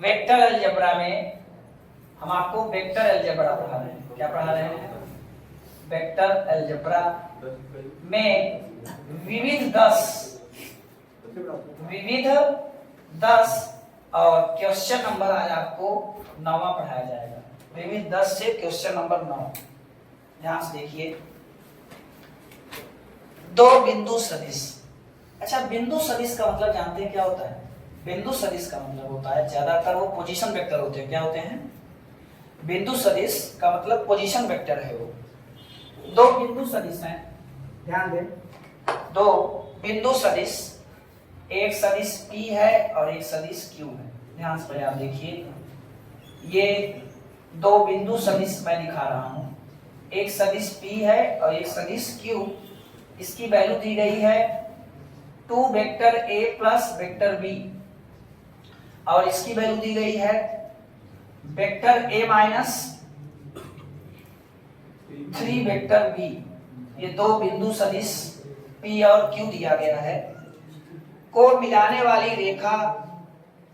Vector algebra में हम आपको वेक्टर अलजेब्रा पढ़ा रहे हैं। क्या पढ़ा रहे हैं? वेक्टर अलजेब्रा में विविध 10 और क्वेश्चन नंबर आज आपको 9वां पढ़ाया जाएगा। विविध 10 से क्वेश्चन नंबर 9। ध्यान से देखिए। दो बिंदु सदिश। अच्छा, बिंदु सदिश का मतलब जानते हैं क्या होता है? बिंदु सदिश का मतलब होता है, ज्यादातर वो पोजीशन वेक्टर होते हैं। क्या होते हैं? बिंदु सदिश का मतलब पोजीशन वेक्टर है। वो दो बिंदु सदिश हैं, ध्यान दें। दो बिंदु सदिश, एक सदिश P है और एक सदिश Q है। ध्यान से आप देखिए, ये दो बिंदु सदिश मैं दिखा रहा हूं। एक सदिश P है और एक सदिश Q। इसकी वैल्यू दी गई है 2 vector A plus vector B और इसकी वैल्यू दी गई है vector A minus 3 vector B। ये दो बिंदु सदिश P और Q दिया गया है। को मिलाने वाली रेखा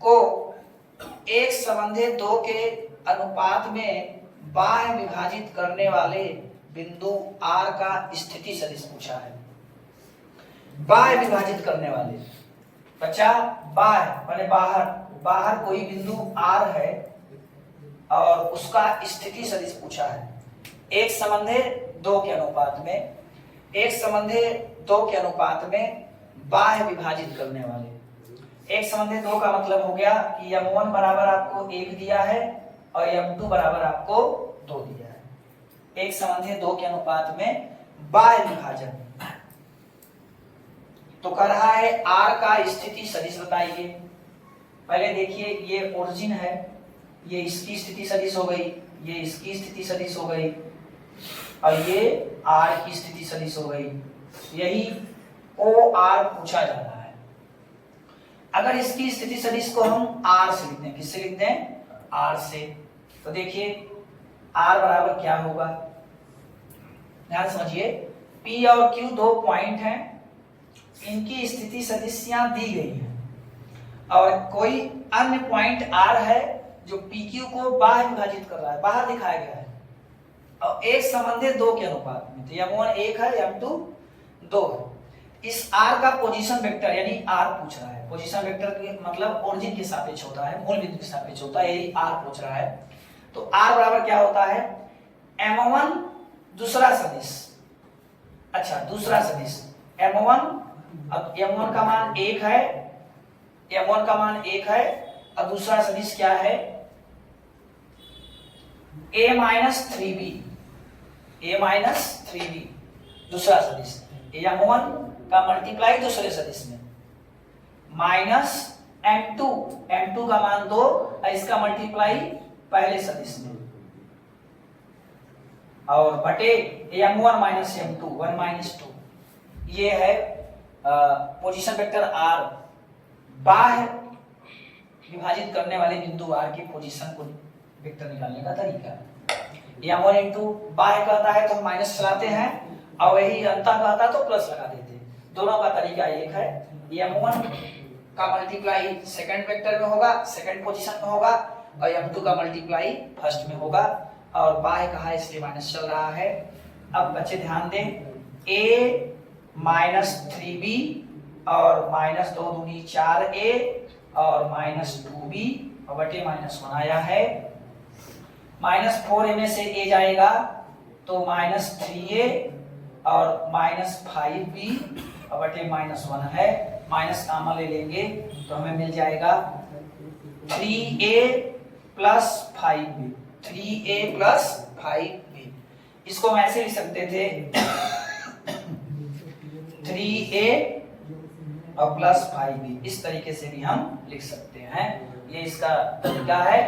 को एक संबंधित दो के अनुपात में बाह्य विभाजित करने वाले बिंदु R का स्थिति सदिश पूछा है। बाह्य विभाजित करने वाले, बच्चा बाह्य माने बाहर, बाहर कोई बिंदु R है और उसका स्थिति सदिश पूछा है। एक संबंधे दो के अनुपात में, एक संबंधे दो के अनुपात में बाह्य विभाजित करने वाले। एक संबंधे दो का मतलब हो गया कि m1 बराबर आपको 1 दिया है और m2 बराबर आपको 2 दिया है। एक संबंधे दो के अनुपात में बाह्य विभाजन। तो कर रहा है R का स्थिति सदिश बताइए। पहले देखिए, ये ओरिजिन है, ये इसकी स्थिति सदिश हो गई, ये इसकी स्थिति सदिश हो गई और ये R की स्थिति सदिश हो गई। यही OR पूछा जा रहा है। अगर इसकी स्थिति सदिश को हम R से लिखते हैं, किससे लिखते हैं? R से। तो देखिए R बराबर क्या होगा, ध्यान समझिए। P और Q दो पॉइंट हैं, इनकी स्थिति सदिशियां दी गई हैं और कोई अन्य पॉइंट R है जो PQ को बाहर विभाजित कर रहा है, बाहर दिखाया गया है और एक संबंधित दो के अनुपात में। तो m1 1 है, m2 2 है। इस R का पोजीशन वेक्टर यानी R पूछ रहा है। पोजीशन वेक्टर का मतलब ओरिजिन के सापेक्ष होता है, मूल बिंदु के सापेक्ष होता है, यही R पूछ रहा है। तो R बराबर क्या होता है? m1 दूसरा सदिश। अच्छा, दूसरा सदिश m1। अब m1 का मान 1 है, m1 का मान 1 है और दूसरा सदिश क्या है? A minus 3B, A minus 3B दूसरा सदिश। m1 का मल्टीप्लाई दूसरे सदिश में माइनस m2, m2 का मान 2 और इसका मल्टीप्लाई पहले सदिश में और बटे m1 माइनस m2, 1 माइनस 2। ये है पोजीशन वेक्टर R। बाह्य विभाजित करने वाले बिंदु R की पोजीशन को वेक्टर निकालने का तरीका। m1 इंटू बाह्य कहता है तो हम माइनस चलाते हैं और यही अंतर कहता है तो प्लस लगा देते हैं। दोनों का तरीका एक है। m1 का मल्टीप्लाई सेकंड वेक्टर में होगा, सेकंड पोजीशन में होगा और m2 का मल्टीप्लाई फर्स्ट में होगा और बाह्य कहा इसलिए माइनस चल रहा है। अब बच्चे ध्यान दें, A माइनस 3B और माइनस 2 दूनी 4A और माइनस 2B और बटे माइनस 1 आया है। माइनस 4A में से A जाएगा तो माइनस 3A और माइनस 5B और बटे माइनस 1 है। माइनस कामा ले लेंगे तो हमें मिल जाएगा 3A plus 5B, 3A plus 5B। इसको हम ऐसे लिख सकते थे 3A और प्लस 5B, इस तरीके से भी हम लिख सकते हैं। ये इसका तरीका है।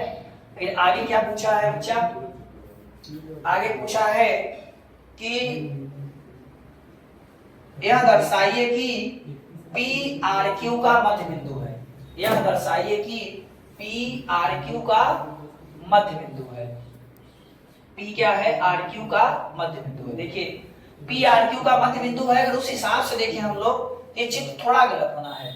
फिर आगे क्या पूछा है बच्चा? आगे पूछा है कि यह दर्शाइए कि PRQ का मध्य बिंदु है। यह दर्शाइए कि PRQ का मध्य बिंदु है। P क्या है? RQ का मध्य बिंदु है। देखिए PRQ का मध्य बिंदु है। अगर उस हिसाब से देखें हम लोग, ये चित्र थोड़ा गलत बना है।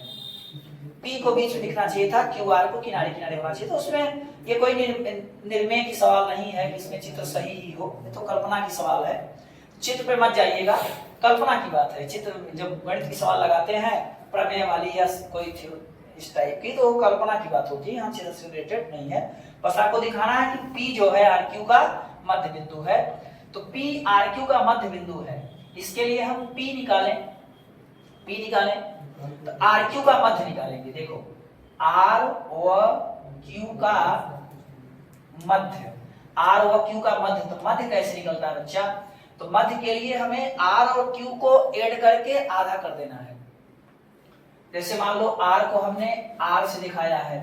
P को बीच में दिखना चाहिए था, QR को किनारे किनारे होना चाहिए। तो उसमें ये कोई निर्णय की सवाल नहीं है कि इसमें चित्र सही ही हो, ये तो कल्पना की सवाल है। चित्र पे मत जाइएगा, कल्पना की बात है। चित्र जब गणित की सवाल लगाते हैं प्रमेय वाली या कोई इस टाइप की, तो कल्पना की बात होती है, यहाँ चित्र से रिलेटेड नहीं है। बस आपको दिखाना है कि P जो है RQ का मध्य बिंदु है। तो P RQ का मध्य बिंदु है, इसके लिए हम P निकालें, तो RQ का मध्य निकालेंगे। देखो R व Q का मध्य, R व Q का मध्य, तो मध्य कैसे निकलता है बच्चा? तो मध्य के लिए हमें R और Q को ऐड करके आधा कर देना है। जैसे मान लो R को हमने R से दिखाया है,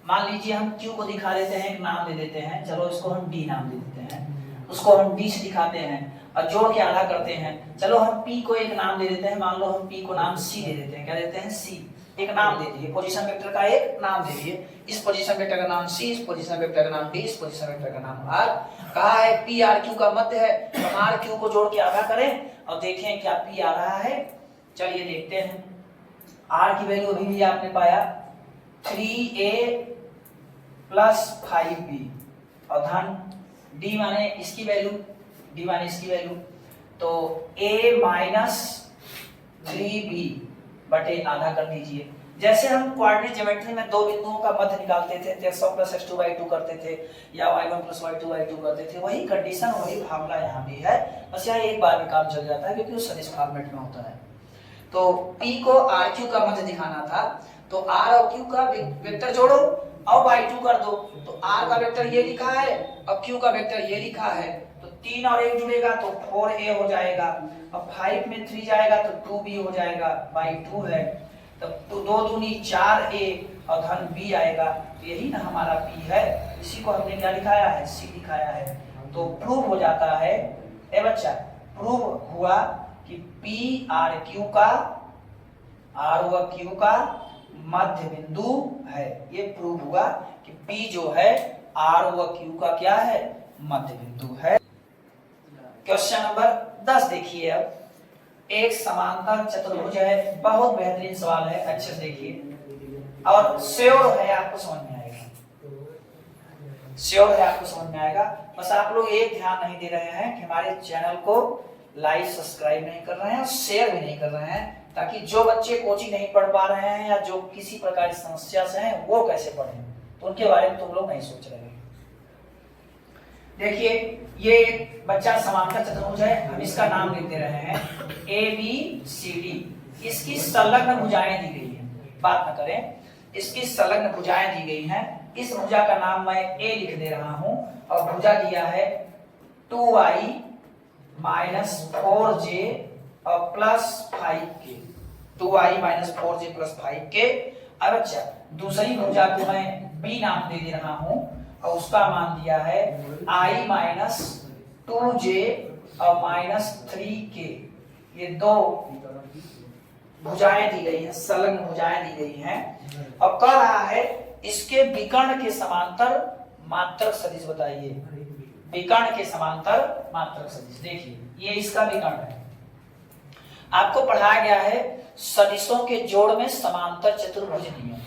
मान लीजिए हम Q को दिखा देते हैं, एक नाम दे देते हैं, चलो इसको हम D नाम दे देते हैं, उसको हम D से दिखाते हैं और जोड़ के आधा करते हैं। चलो हम P को एक नाम दे देते हैं, मान लो हम P को नाम C दे देते हैं, क्या देते हैं? C, एक नाम दे दिए, पोजीशन वेक्टर का एक नाम दे दिए। इस पोजीशन वेक्टर का नाम C, इस पोजीशन वेक्टर का नाम D, इस पोजीशन वेक्टर का नाम R। कहा है P RQ का मध्य है, तो हम RQ को जोड़ के आधा करें और देखें क्या P आ रहा है। चलिए देखते हैं। R की वैल्यू अभी भी आपने पाया 3A प्लस 5B और धन D माने इसकी वैल्यू, D माने इसकी वैल्यू, तो A माइनस 3B बटे आधा कर दीजिए। जैसे हम कोऑर्डिनेट ज्योमेट्री में दो बिंदुओं का मध्य निकालते थे, x1 प्लस x2/2 करते थे या y1 प्लस y2/2 करते थे, वही कंडीशन वही फार्मूला यहाँ भी है, बस यहाँ एक बार में काम चल जाता है क्योंकि वो सदिश फॉर्मेट में होता है। तो P को RQ का मध्य दिखाना था, तो R और Q का वेक्टर जोड़ो और y2 कर दो, तो R का वेक्टर ये लिखा है और Q का वेक्टर ये लिखा है, तो 3 और 1 जुड़ेगा तो 4A हो जाएगा और 5 में 3 जाएगा तो 2B हो जाएगा, बाई 2 है, तब 2 दूनी 4A और धन B आएगा। तो यही ना हमारा P है, इसी को हमने क्या लिखाया है? C लिखाया है। तो प्रूव हो जाता है, ए बच्चा प्रूव हुआ कि P RQ का, R व Q का मध्य बिंदु है। ये प्रूव हुआ कि P जो है R व Q का क्या है? मध्य बिंदु है। क्वेश्चन नंबर 10 देखिए। अब एक समांतर चतुर्भुज है, बहुत बेहतरीन सवाल है, अच्छे से देखिए और श्योर है आपको समझ में आएगा, श्योर है आपको समझ में आएगा। बस आप लोग एक ध्यान नहीं दे रहे हैं कि हमारे चैनल को लाइक सब्सक्राइब नहीं कर रहे हैं और शेयर भी नहीं कर रहे हैं, ताकि जो बच्चे कोचिंग नहीं पढ़ पा रहे हैं या जो किसी प्रकार की समस्या से हैं वो कैसे पढ़ें, तो उनके बारे में तुम लोग नहीं सोच रहे हैं। देखिए ये एक बच्चा समांतर चतुर्भुज है, हम इसका नाम लिख दे रहे हैं ABCD। इसकी संलग्न भुजाएं दी गई हैं, बात न करें, इसकी संलग्न भुजाएं दी गई हैं। इस भुजा का नाम मैं A लिख दे रहा हूं और भुजा दिया है 2y माइनस 4j और plus 5k, 2y minus 4j plus 5k। अब अच्छा दूसरी भुजा को मैं B नाम दे रहा हूं और उसका मान दिया है I माइनस 2j और माइनस 3k। ये दो भुजाएं दी गई हैं, संलग्न भुजाएं दी गई हैं और कह रहा है इसके विकर्ण के समांतर मात्रक सदिश बताइए। विकर्ण के समांतर मात्रक सदिश, देखिए ये इसका विकर्ण है। आपको पढ़ाया गया है सदिशों के जोड़ में समांतर चतुर्भुज नियम।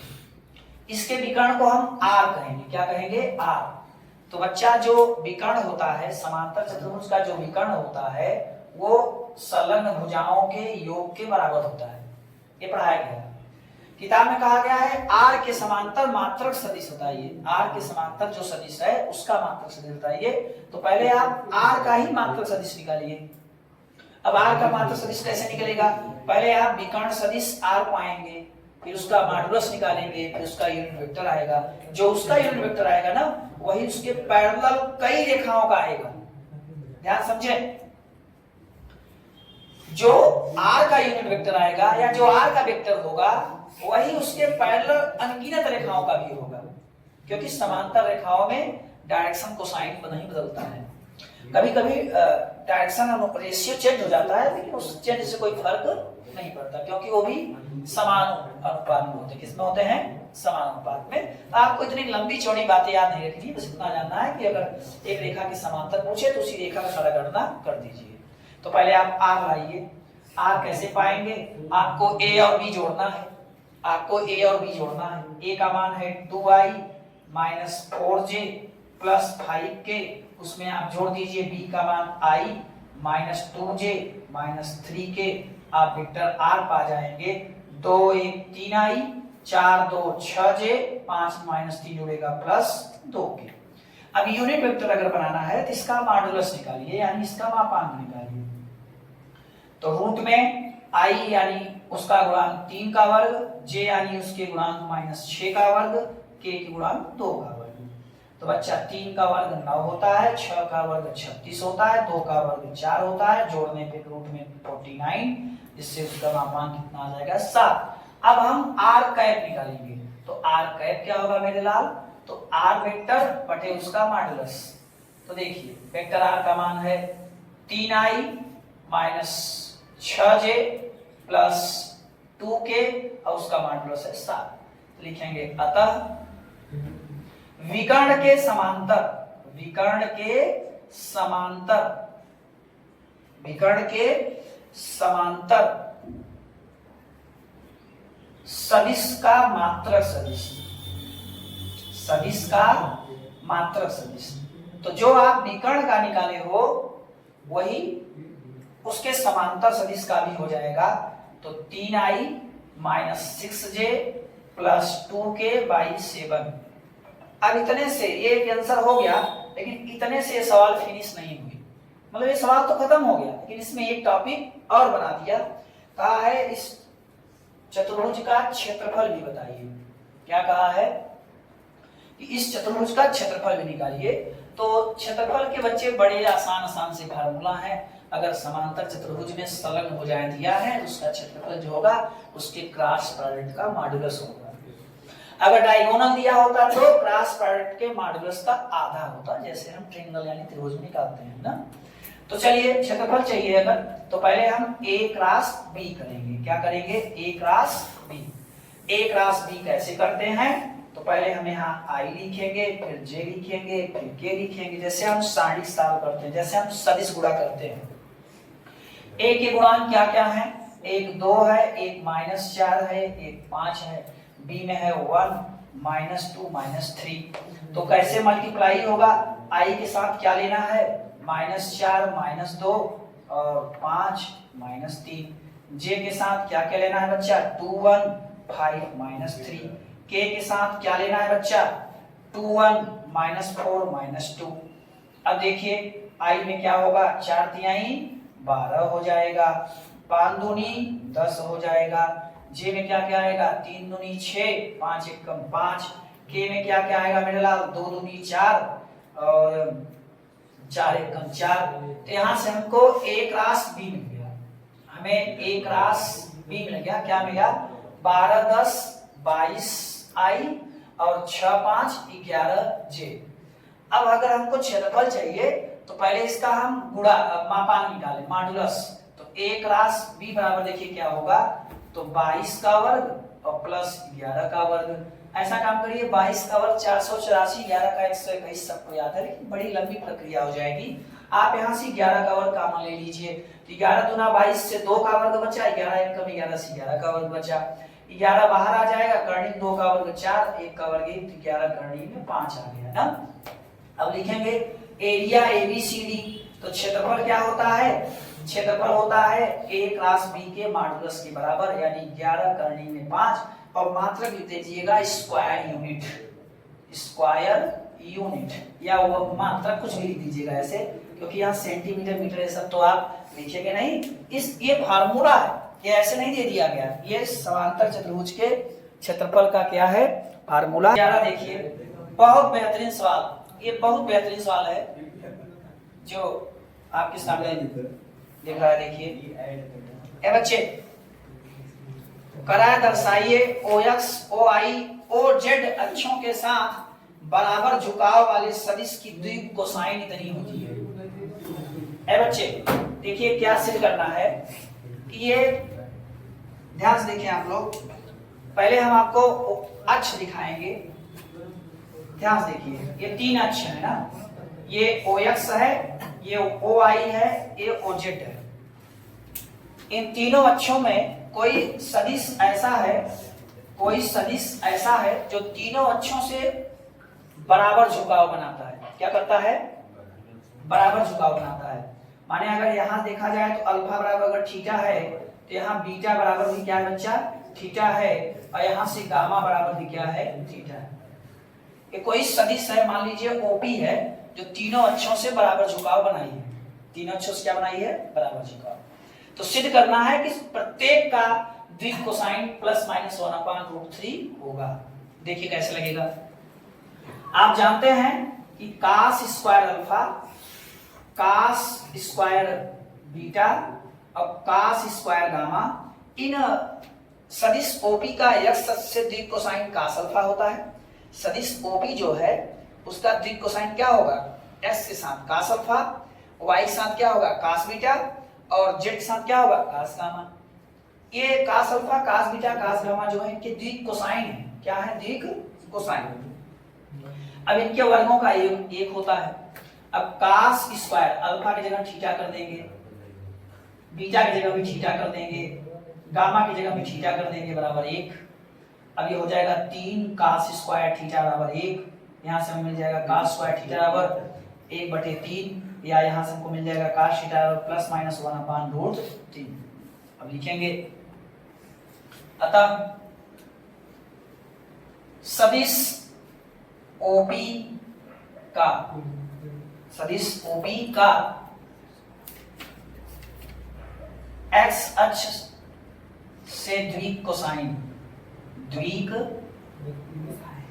इसके विकर्ण को हम R कहेंगे, क्या कहेंगे? R। तो बच्चा जो विकर्ण होता है, समांतर चतुर्भुज का जो विकर्ण होता है वो संलग्न भुजाओं के योग के बराबर होता है, ये पढ़ाया गया है। किताब में कहा गया है R के समांतर मात्रक सदिश बताइए। R के समांतर जो सदिश है उसका मात्रक सदिश बताइए। तो पहले आप R का ही मात्रक सदिश निकालिए। अब R का मात्रक सदिश कैसे निकलेगा? पहले आप विकर्ण सदिश R पाएंगे, फिर उसका मॉडुलस निकालेंगे, फिर उसका यूनिट वेक्टर आएगा। जो उसका यूनिट वेक्टर आएगा ना, वही उसके पैरेलल कई रेखाओं का आएगा। ध्यान समझे, जो R का यूनिट वेक्टर आएगा या जो R का वेक्टर होगा वही उसके पैरेलल अनगिनत रेखाओं का भी होगा, क्योंकि समांतर रेखाओं में डायरेक्शन कोसाइन नहीं बदलता है। कभी कभी डायरेक्शन रेशियो चेंज हो जाता है, लेकिन उस चेंज से कोई फर्क नहीं पड़ता, क्योंकि वो भी समान अनुपात में होते हैं। किसमें होते हैं? समान अनुपात में। आपको इतनी लंबी चौड़ी बातें याद नहीं रखनी, बस इतना जानना है कि अगर एक रेखा के समांतर पूछे तो उसी रेखा का सारा गणना कर दीजिए। तो पहले आप R लाइए। R कैसे पाएंगे? आपको A और B जोड़ना है। आपको ए और बी जोड़ना है। ए का मान है 2i minus 4j plus 5k, उसमें आप जोड़ दीजिए बी का मान i minus 2j minus 3k, आप वेक्टर r पा जाएंगे। 2 1 3i, 4 2 6j, 5 माइनस 3 जुड़ेगा प्लस 2k। अब यूनिट वेक्टर अगर बनाना है तो इसका मॉडुलस निकालिए, यानी इसका मापांक निकालिए। तो रूट में i यानी उसका गुणांक 3 का वर्ग, j यानी उसके गुणांक माइनस 6 का वर्ग, k के गुणांक 2 का वर्ग। तो बच्चा 3 का वर्ग 9 होता है, 6 का वर्ग 36 होता है, 2 का वर्ग 4 होता है, जोड़ने पे रूट में 49, जिससे उसका मापांक कितना आ जाएगा 7। अब हम r कैप निकालेंगे। तो r कैप क्या होगा मेरे लाल? तो r वेक्टर बटे उसका मॉडुलस। तो देखिए वेक्टर r का मान है 3i minus 6j plus 2k और उसका मॉडुलस है 7। लिखेंगे अतः विकर्ण के समांतर, विकर्ण के समांतर, विकर्ण के समांतर सदिश का मात्रक सदिश, सदिश का मात्रक सदिश। तो जो आप विकर्ण का निकाले हो वही उसके समांतर सदिश का भी हो जाएगा। तो 3i minus 6j plus 2k by 7। अब इतने से ये आंसर हो गया, लेकिन इतने से सवाल फिनिश नहीं हुई। मतलब ये सवाल तो खत्म हो गया, लेकिन इसमें एक टॉपिक और बना दिया। कहा है इस चतुर्भुज का क्षेत्रफल भी बताइए। क्या कहा है कि इस चतुर्भुज का क्षेत्रफल भी निकालिए। तो क्षेत्रफल के बच्चे बड़े आसान आसान से फार्मूला है। अगर समांतर चतुर्भुज में संलग्न हो जाए दिया है, उसका क्षेत्रफल जो होगा उसके क्रॉस प्रोडक्ट का मॉडुलस होगा। अगर डायगोनल दिया होता तो क्रॉस प्रोडक्ट के मॉडुलस का आधा होता, जैसे हम ट्रायंगल यानी त्रिभुज निकालते हैं ना। तो चलिए क्षेत्रफल चाहिए अगर, तो पहले हम a क्रॉस b करेंगे। क्या करेंगे? a cross b। a cross b कैसे करते हैं? तो पहले हम यहाँ i लिखेंगे, फिर j लिखेंगे, फिर k लिखेंगे, जैसे हम सारिणी साल करते हैं, जैसे हम सदिश गुणा करते हैं। a के गुणांक क्या क्या है? एक 2 है, एक माइनस 4 है, एक 5 है, b में है 1 माइनस 2 माइनस 3। तो कैसे मल्टीप्लाई होगा? i के साथ क्या लेना है? माइनस 4 माइनस 2 और 5 माइनस 3। j के साथ क्या क्या लेना है बच्चा? 2 1 5 माइनस 3। k के साथ क्या लेना है बच्चा? 2 1 माइनस 4 माइनस 2। अब देखिए i में क्या होगा? 4 तिहाई 12 हो जाएगा, 5 दूनी 10 हो जाएगा। j में क्या क्या आएगा? 3 दूनी 6, 5 एकम 5। k में क्या क्या आएगा मेरे लाल? 2 दूनी 4 और 4 एकम 4। तो यहाँ से हमको a क्रॉस b मिल गया, हमें a क्रॉस b मिल गया। क्या मिल गया? 12 10 22 i और 6 5 11 j। अब अगर हमको क्षेत्रफल चाहिए तो पहले इसका हम गुणा मापांक निकालें, मॉडुलस। तो a क्रॉस b बराबर देखिए क्या होगा? तो 22 का वर्ग और प्लस 11 का वर्ग। ऐसा काम करिए, 22 का वर्ग 484, 11 का 121 सबको याद है, लेकिन बड़ी लंबी प्रक्रिया हो जाएगी। आप यहाँ से 11 का वर्ग कॉमन ले लीजिए। तो 11 दूना 22 से 2 का वर्ग बचा, 11 एकम 11 से 11 का वर्ग बचा। 11 बाहर आ जाएगा, कर्णी 2 का वर्ग 4, 1 का वर्ग 1, तो 11 कर्णी में 5 आ गया ना। अब लिखेंगे एरिया ABCD। तो क्षेत्रफल क्या होता है? क्षेत्रफल होता है a क्रॉस b के मॉडुलस के बराबर, यानी 11 करनी में 5, और मात्रक लिख दीजिएगा स्क्वायर यूनिट, स्क्वायर यूनिट, या वो मात्रक कुछ भी लिख दीजिएगा ऐसे, क्योंकि यहाँ सेंटीमीटर मीटर ये सब तो आप लिखेंगे नहीं। इस ये फार्मूला है, ये ऐसे नहीं दे दिया गया। ये समांतर चतुर्भुज के क्षेत्रफल का क्या है? फार्मूला। 11 देखिए, बहुत बेहतरीन सवाल, ये बहुत बेहतरीन सवाल है जो आपके सामने दिख रहा है। देखिए ए बच्चे, कराया दर्शाइए OX, OI, OZ अक्षों के साथ बराबर झुकाव वाले सदिश की द्वीप कोसाइन इतनी होती है। ए बच्चे देखिए क्या सिद्ध करना है कि ये, ध्यान से देखिए आप लोग, पहले हम आपको अक्ष दिखाएंगे। ध्यान से देखिए, ये 3 अक्ष है ना, ये OX है, ये OI है, ये OZ है। इन तीनों अक्षों में कोई सदिश ऐसा है कोई सदिश ऐसा है जो तीनों अक्षों से बराबर झुकाव बनाता है। क्या करता है? बराबर झुकाव बनाता है। माने अगर यहाँ देखा जाए तो अल्फा बराबर अगर थीटा है तो यहाँ बीटा बराबर भी क्या है बच्चा? थीटा है। और यहाँ से गामा बराबर भी क्या है? थीटा है। ये कोई सदिश है, मान लीजिए ओपी है, जो तीनों अक्षों से बराबर झुकाव बनाई है। तीनों अक्षों से क्या बनाई है? बराबर झुकाव। तो सिद्ध करना है कि प्रत्येक का द्विक कोसाइन प्लस माइनस 1/√3 होगा। देखिए कैसे लगेगा। आप जानते हैं कि cos square alpha, cos square beta और कास स्क्वायर गामा, इन सदिश ओपी का x अक्ष से द्विक कोसाइन कास अल्फा होता है। सदिश ओपी जो है उसका द्विक कोसाइन क्या होगा? x के साथ कास अल्फा, y के साथ क्या होगा? कास बीटा, और z के साथ क्या होगा? कास गामा। ये कास अल्फा, कास बीटा, कास गामा जो है इनके द्विक कोसाइन है। क्या है? द्विक कोसाइन। अब इनके वर्गों का एक होता है। अब कास स्क्वायर अल्फा की जगह थीटा कर देंगे, बीटा की जगह भी थीटा कर देंगे, गामा की जगह भी थीटा कर देंगे, बराबर 1। अब ये हो जाएगा 3 कास स्क्वायर थीटा बराबर 1। यहाँ से हमें मिल जाएगा कास स्क्वायर थीटा बराबर 1/3, या यहाँ से हमको मिल जाएगा कास थीटा बराबर प्लस माइनस 1/√3। अब लिखेंगे, अतः सदिश ओपी का, सदिश ओपी का एक्स अक्ष से द्विक कोसाइन, द्विक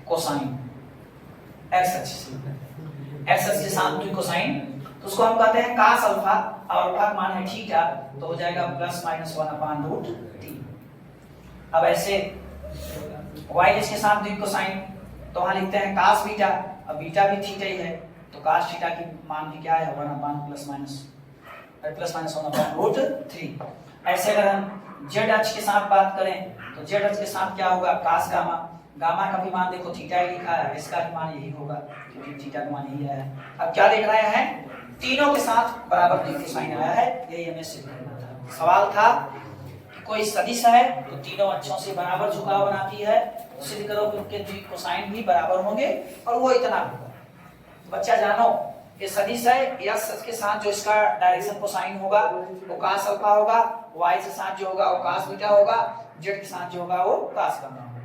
कोसाइन एक्स अक्ष से, एक्स अक्ष के साथ द्विक कोसाइन, तो उसको हम कहते हैं कास अल्फा, और अल्फा का मान है थीटा, तो हो जाएगा प्लस माइनस 1/√3। अब ऐसे y इसके साथ द्विक कोसाइन, तो वहां लिखते हैं कास बीटा, अब बीटा भी थीटा ही है, तो कास थीटा की मान भी क्या है? 1 प्लस माइनस 1/√3। ऐसे अगर हम z अक्ष के साथ बात करें तो z अक्ष के साथ क्या होगा? कास गामा, गामा का भी मान देखो थीटा ही लिखा है, इसका भी मान यही होगा क्योंकि थीटा का मान यही आया है। अब क्या देख रहे हैं? तीनों के साथ बराबर द्विक कोसाइन आया है, यही हमें सिद्ध करना था। सवाल था कोई सदिश है तो तीनों अक्षों से बराबर झुकाव बनाती है, सिद्ध करो कि उनके द्विक कोसाइन भी बराबर होंगे और वो इतना होगा। बच्चा जानो ये सदिश है, x के साथ जो इसका डायरेक्शन कोसाइन होगा वो कास अल्फा होगा, y के साथ जो होगा वो कास बीटा होगा, z के साथ जो होगा वो कास गामा होगा।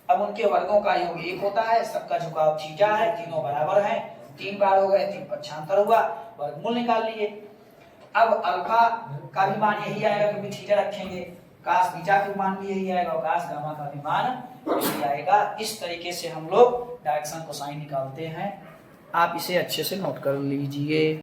अब उनके वर्गों का योग 1 होता है, सबका झुकाव थीटा है, तीनों बराबर हैं, 3 बार हो गए, 3 पक्षांतर हुआ, वर्गमूल निकाल लिए। अब अल्फा का भी मान यही आएगा क्योंकि थीटा रखेंगे, कास बीटा का मान भी यही आएगा और कास गामा का भी मान यही आएगा। इस तरीके से हम लोग डायरेक्शन कोसाइन निकालते हैं। आप इसे अच्छे से नोट कर लीजिए।